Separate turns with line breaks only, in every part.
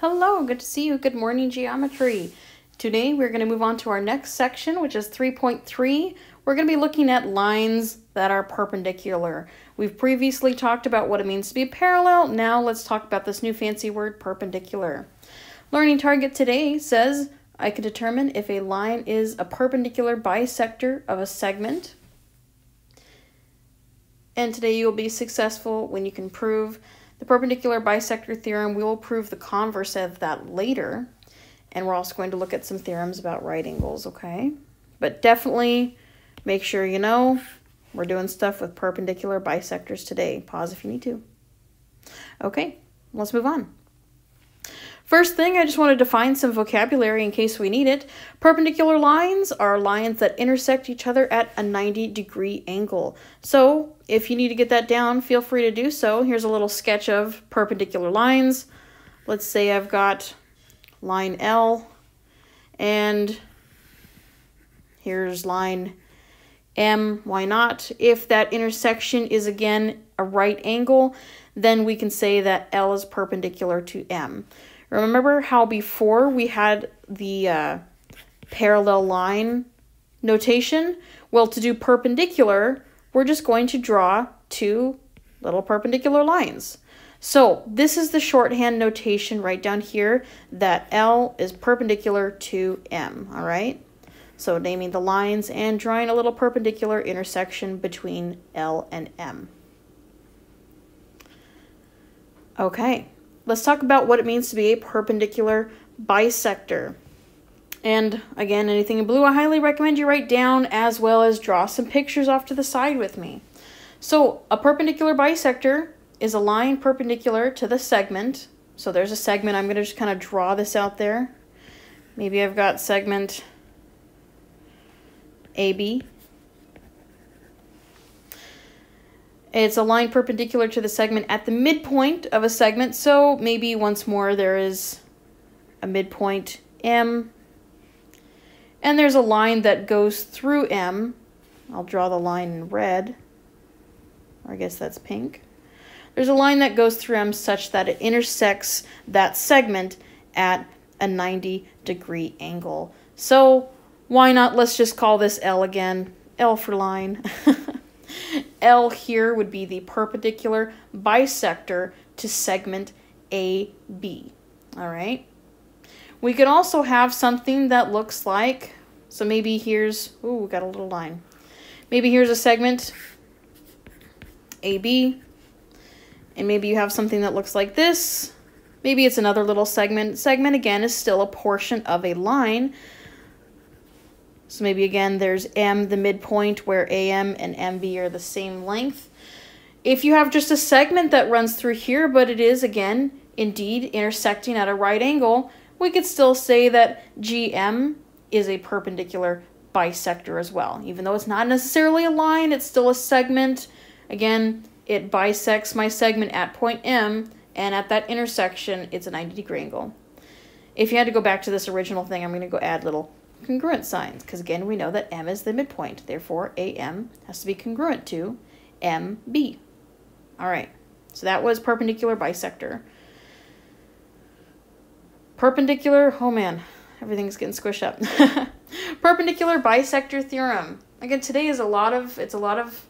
Hello, good to see you. Good morning, geometry. Today we're going to move on to our next section, which is 3.3. We're going to be looking at lines that are perpendicular. We've previously talked about what it means to be parallel. Now let's talk about this new fancy word, perpendicular. Learning target today says, I can determine if a line is a perpendicular bisector of a segment. And today you'll be successful when you can prove the perpendicular bisector theorem. We will prove the converse of that later. And we're also going to look at some theorems about right angles, okay? But definitely make sure you know we're doing stuff with perpendicular bisectors today. Pause if you need to. Okay, let's move on. First thing, I just want to define some vocabulary in case we need it. Perpendicular lines are lines that intersect each other at a 90-degree angle. So if you need to get that down, feel free to do so. Here's a little sketch of perpendicular lines. Let's say I've got line L, and here's line M. Why not? If that intersection is, again, a right angle, then we can say that L is perpendicular to M. Remember how before we had the parallel line notation? Well, to do perpendicular, we're just going to draw two little perpendicular lines. So this is the shorthand notation right down here that L is perpendicular to M, all right? So naming the lines and drawing a little perpendicular intersection between L and M. Okay. Let's talk about what it means to be a perpendicular bisector. And again, anything in blue, I highly recommend you write down as well as draw some pictures off to the side with me. So a perpendicular bisector is a line perpendicular to the segment. So there's a segment. I'm going to just kind of draw this out there. Maybe I've got segment AB. It's a line perpendicular to the segment at the midpoint of a segment. So maybe once more there is a midpoint M. And there's a line that goes through M. I'll draw the line in red. Or I guess that's pink. There's a line that goes through M such that it intersects that segment at a 90-degree angle. So why not? Let's just call this L again. L for line. L here would be the perpendicular bisector to segment AB. All right. We could also have something that looks like, so maybe here's, ooh, we got a little line. Maybe here's a segment AB, and maybe you have something that looks like this. Maybe it's another little segment. Segment, again, is still a portion of a line. So maybe again there's M, the midpoint, where AM and MB are the same length. If you have just a segment that runs through here, but it is, again, indeed intersecting at a right angle, we could still say that GM is a perpendicular bisector as well. Even though it's not necessarily a line, it's still a segment. Again, it bisects my segment at point M, and at that intersection, it's a 90-degree angle. If you had to go back to this original thing, I'm going to go add little congruent signs, because again we know that M is the midpoint, therefore AM has to be congruent to MB. All right, so that was perpendicular bisector. Perpendicular, oh man, everything's getting squished up. Perpendicular bisector theorem. Again, today is a lot of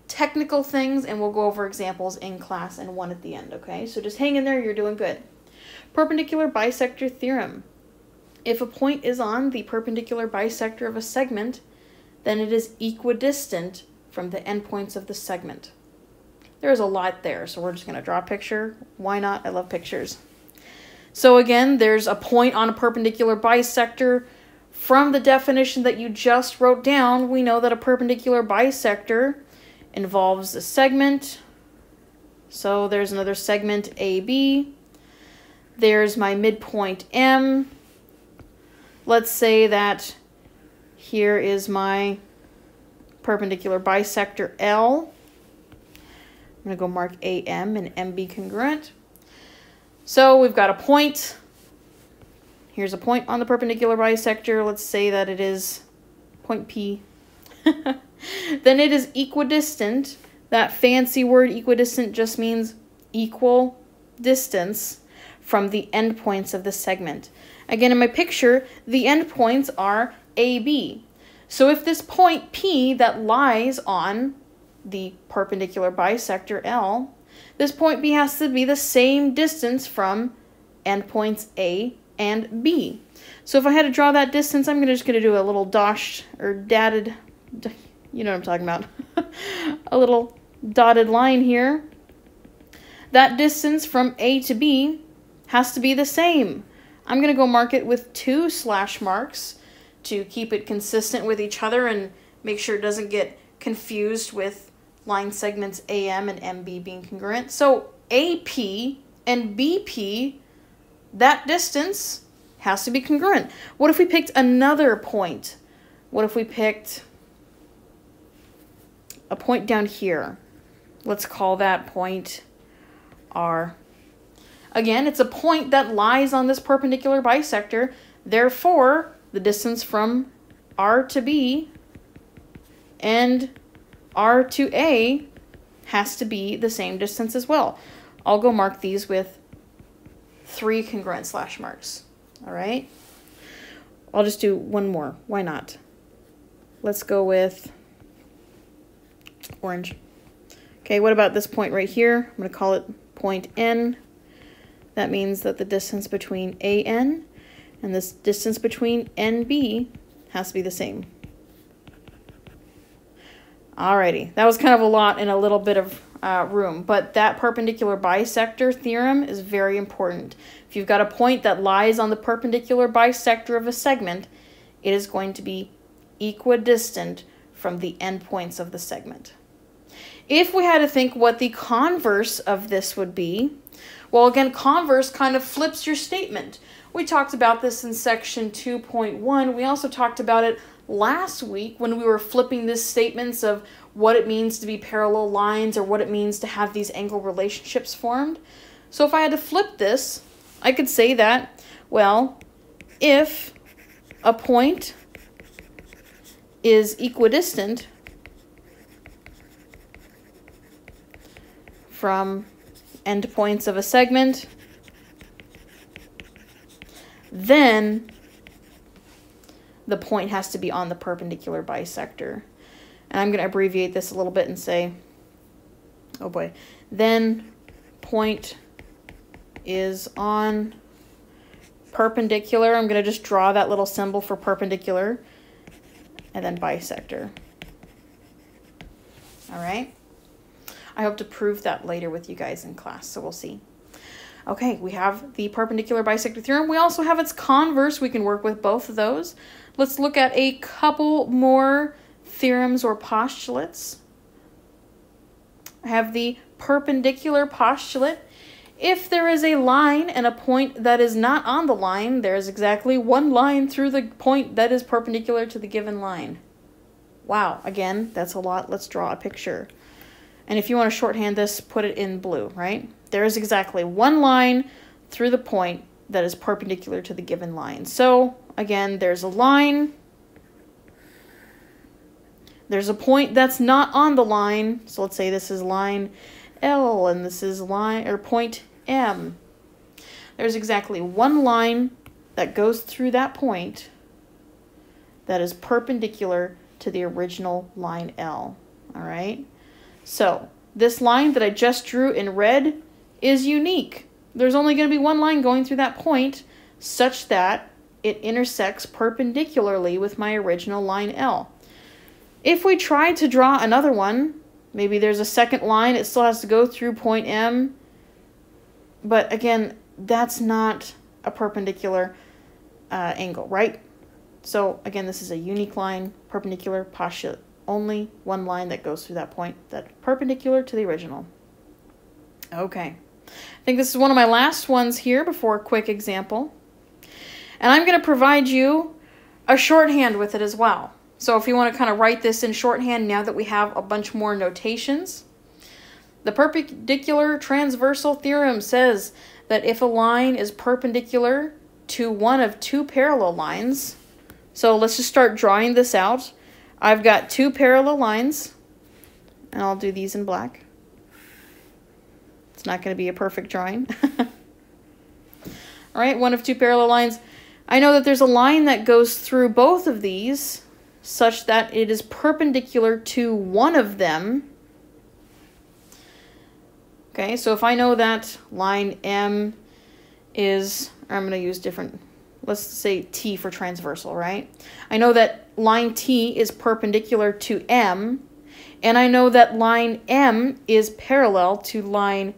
technical things, and we'll go over examples in class and one at the end, okay? So just hang in there, you're doing good. Perpendicular bisector theorem. If a point is on the perpendicular bisector of a segment, then it is equidistant from the endpoints of the segment. There's a lot there, so we're just going to draw a picture. Why not? I love pictures. So again, there's a point on a perpendicular bisector. From the definition that you just wrote down, we know that a perpendicular bisector involves a segment. So there's another segment AB. There's my midpoint M. Let's say that here is my perpendicular bisector L. I'm going to go mark AM and MB congruent. So we've got a point. Here's a point on the perpendicular bisector. Let's say that it is point P. Then it is equidistant. That fancy word equidistant just means equal distance from the endpoints of the segment. Again, in my picture, the endpoints are AB. So if this point P that lies on the perpendicular bisector L, this point B has to be the same distance from endpoints A and B. So if I had to draw that distance, I'm just going to do a little dashed or dotted, you know what I'm talking about, a little dotted line here. That distance from A to B has to be the same. I'm going to go mark it with 2 slash marks to keep it consistent with each other and make sure it doesn't get confused with line segments AM and MB being congruent. So AP and BP, that distance has to be congruent. What if we picked another point? What if we picked a point down here? Let's call that point R. Again, it's a point that lies on this perpendicular bisector. Therefore, the distance from R to B and R to A has to be the same distance as well. I'll go mark these with 3 congruent slash marks. All right. I'll just do one more. Why not? Let's go with orange. Okay, what about this point right here? I'm going to call it point N. That means that the distance between AN and this distance between NB has to be the same. Alrighty, that was kind of a lot in a little bit of room, but that perpendicular bisector theorem is very important. If you've got a point that lies on the perpendicular bisector of a segment, it is going to be equidistant from the endpoints of the segment. If we had to think what the converse of this would be, well, again, converse kind of flips your statement. We talked about this in section 2.1. We also talked about it last week when we were flipping these statements of what it means to be parallel lines or what it means to have these angle relationships formed. So if I had to flip this, I could say that, well, if a point is equidistant from endpoints of a segment, then the point has to be on the perpendicular bisector. And I'm going to abbreviate this a little bit and say, oh boy, then point is on perpendicular. I'm going to just draw that little symbol for perpendicular and then bisector. All right. I hope to prove that later with you guys in class, so we'll see. Okay, we have the perpendicular bisector theorem. We also have its converse. We can work with both of those. Let's look at a couple more theorems or postulates. I have the perpendicular postulate. If there is a line and a point that is not on the line, there is exactly one line through the point that is perpendicular to the given line. Wow, again, that's a lot. Let's draw a picture. And if you want to shorthand this, put it in blue, right? There is exactly one line through the point that is perpendicular to the given line. So, again, there's a line. There's a point that's not on the line. So let's say this is line L and this is line or point M. There's exactly one line that goes through that point that is perpendicular to the original line L. All right? So, this line that I just drew in red is unique. There's only going to be one line going through that point such that it intersects perpendicularly with my original line L. If we try to draw another one, maybe there's a second line, it still has to go through point M, but again, that's not a perpendicular angle, right? So, again, this is a unique line, perpendicular postulate. Only one line that goes through that point that's perpendicular to the original. Okay. I think this is one of my last ones here before a quick example. And I'm going to provide you a shorthand with it as well. So if you want to kind of write this in shorthand now that we have a bunch more notations. The perpendicular transversal theorem says that if a line is perpendicular to one of two parallel lines, so let's just start drawing this out. I've got two parallel lines, and I'll do these in black. It's not going to be a perfect drawing. All right, one of two parallel lines. I know that there's a line that goes through both of these such that it is perpendicular to one of them. Okay, so if I know that line M is, I'm going to use different, let's say T for transversal, right? I know that line T is perpendicular to M, and I know that line M is parallel to line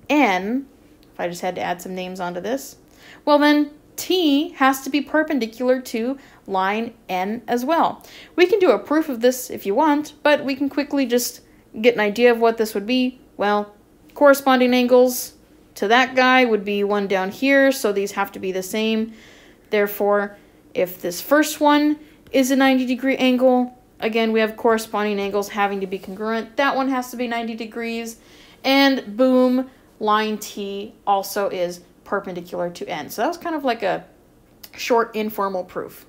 N, if I just had to add some names onto this, well then T has to be perpendicular to line N as well. We can do a proof of this if you want, but we can quickly just get an idea of what this would be. Well, corresponding angles to that guy would be one down here, so these have to be the same. Therefore, if this first one is a 90-degree angle, again, we have corresponding angles having to be congruent. That one has to be 90 degrees, and boom, line T also is perpendicular to N. So that was kind of like a short informal proof.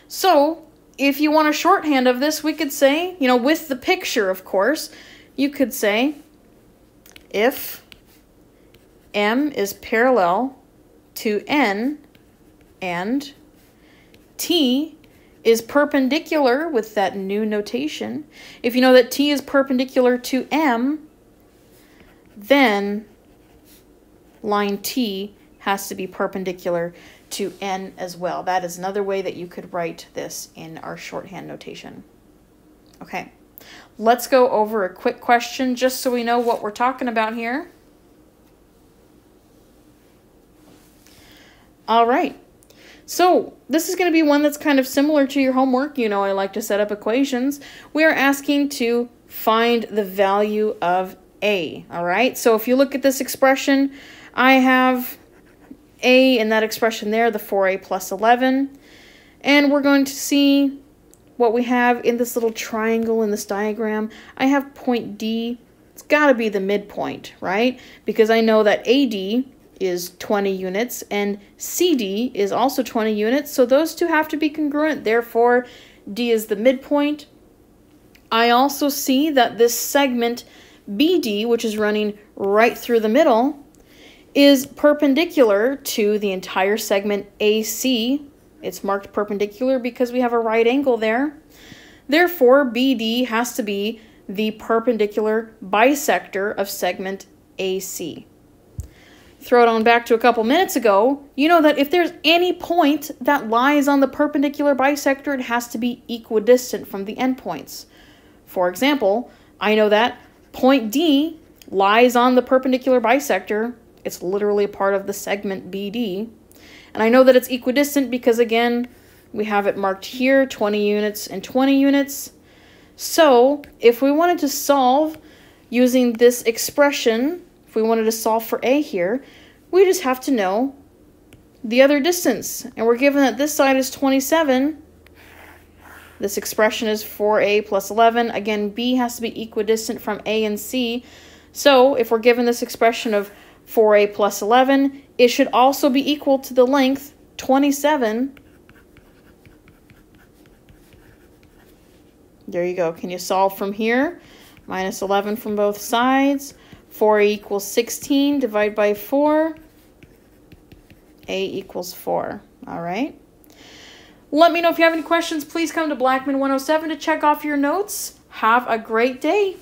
So if you want a shorthand of this, we could say, you know, with the picture, of course, you could say if M is parallel to N and T is perpendicular with that new notation, if you know that T is perpendicular to M, then line T has to be perpendicular to N as well. That is another way that you could write this in our shorthand notation. Okay, let's go over a quick question just so we know what we're talking about here. All right, so this is going to be one that's kind of similar to your homework. You know, I like to set up equations. We are asking to find the value of A, all right? So if you look at this expression, I have A in that expression there, the 4A plus 11. And we're going to see what we have in this little triangle in this diagram. I have point D. It's got to be the midpoint, right? Because I know that AD is 20 units and CD is also 20 units. So those two have to be congruent. Therefore, D is the midpoint. I also see that this segment BD, which is running right through the middle, is perpendicular to the entire segment AC. It's marked perpendicular because we have a right angle there. Therefore, BD has to be the perpendicular bisector of segment AC. Throw it on back to a couple minutes ago, you know that if there's any point that lies on the perpendicular bisector, it has to be equidistant from the endpoints. For example, I know that point D lies on the perpendicular bisector. It's literally a part of the segment BD. And I know that it's equidistant because, again, we have it marked here, 20 units and 20 units. So if we wanted to solve using this expression, if we wanted to solve for A here, we just have to know the other distance. And we're given that this side is 27. This expression is 4A plus 11. Again, B has to be equidistant from A and C. So if we're given this expression of 4A plus 11, it should also be equal to the length 27. There you go. Can you solve from here? Minus 11 from both sides. 4A equals 16. Divide by 4. A equals 4. All right. Let me know if you have any questions. Please come to Blackman 107 to check off your notes. Have a great day.